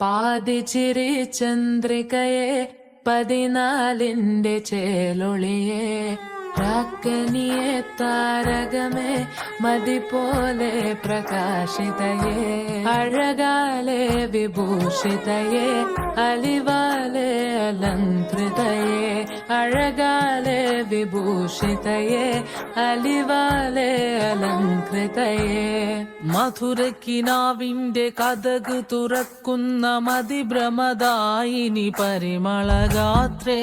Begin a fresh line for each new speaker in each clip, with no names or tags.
പാതിച്ചിരി ചന്ദ്രികയെ 14ന്റെ ചേലൊളിയെ രാക്കനിയെ താരകമേ മതി പോലെ പ്രകാശിതയെ അഴകാലെ വിഭൂഷിതയെ അലിവാലെ അലങ്കൃതയെ അഴകാലെ വിഭൂഷിതയെ അലിവാലെ അലങ്കൃതയെ മധുരക്കിനാവിന്റെ കഥക് തുറക്കുന്ന മതിഭ്രമദായിനി പരിമളഗാത്രേ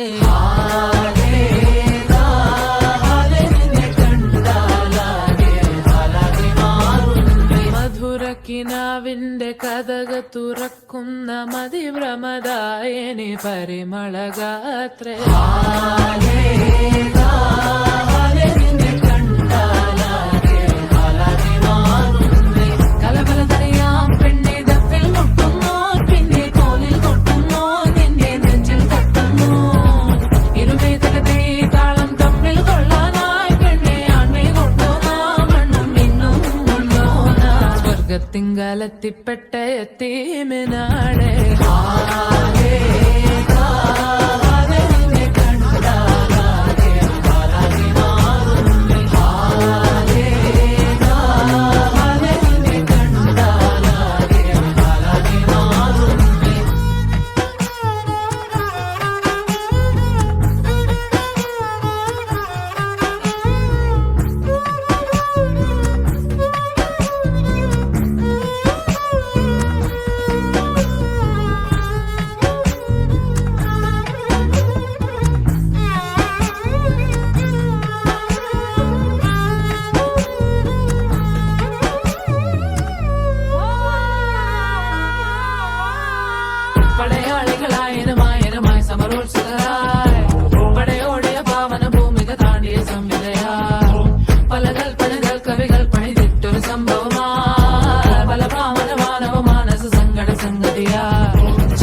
മധുരക്കിനാവിന്റെ കഥക് തുറക്കുന്ന മതിഭ്രമദായിനി പരിമളഗാത്രേ കലബലതറിയാം പെണ്ണെ ദഫിൽ മുട്ടുന്നു പിന്നെ കോലിൽ കൊട്ടുന്നു നിന്റെ നെഞ്ചിൽ തട്ടുന്നു ഇരുമേ തകതേ താളം തമ്മിൽ കൊള്ളാനായി പെണ്ണെ ആൺമേ കൊണ്ടുപോകാ മണ്ണും മിന്നും കൊണ്ടോനാ സ്വർഗത്തിങ്കലെത്തിപ്പെട്ട എത്തീമിനാളെ പടയാളികളായനുമായി സമരോത്സുകരായി പടയോടിയ പാവന ഭൂമിക താണ്ടിയ സംവിധയാ പല കൽപ്പനകൾ കവികൾ പണിതിട്ടൊരു സംഭവമാ പല പാവന മാനവ മാനസ സങ്കട സംഗതിയാ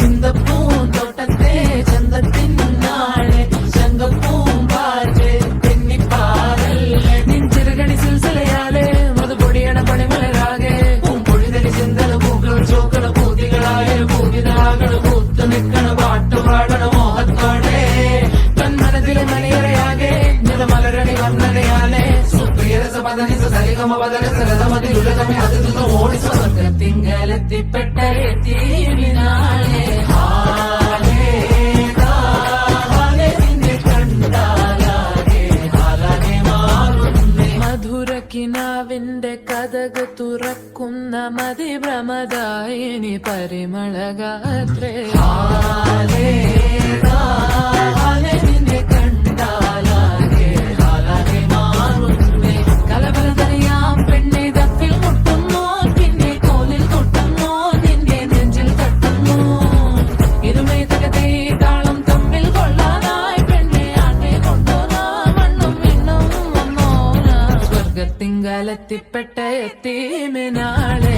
ചിന്തപ്പൂന്തോട്ടത്തെ ചന്തത്തിനാളെ ശങ്കപ്പൂമ്പാറ്റ് തെന്നിപ്പാറൽ നിഞ്ചിറുകണി സിൽസിലയാലെ മൃദുപൊടിയണ പണിമലരാകെ പൂമ്പൊഴിതടി ചിന്തല പൂക്കൾ ചോക്കള പൂതികളായ പൂതിതാകള് നിൽക്കണ പാട്ട് പാടണ മോഹത്തോടെ തന്മനത്തിലെ മണിയറയാകെ നിലമലരണി വർണ്ണനയാലെ സുപ്രിയരസ പദനിസ സരിഗമ പദരസരതമതിലുലകമേ അതിൽ ഓടി സ്വർഗത്തിങ്കലെത്തിപ്പെട്ട എത്തീമിനാളെ മധുരക്കിനാവിന്റെ കഥക് തുറക്കുന്ന മതിഭ്രമദായിനി പരിമളഗാത്രേ കലബലതറിയാം പെണ്ണെ ദഫിൽ മുട്ടുന്നു പിന്നെ കോലിൽ കൊട്ടുന്നു നിന്റെ നെഞ്ചിൽ തട്ടുന്നു ഇരുമേ തകതേ താളം തമ്മിൽ കൊള്ളാനായി പെണ്ണെ ആട്ടെ കൊണ്ടോനാ മണ്ണും മിണ്ണും വന്നോനാ സ്വർഗത്തിങ്കലെത്തിപ്പെട്ട എത്തീമിനാളെ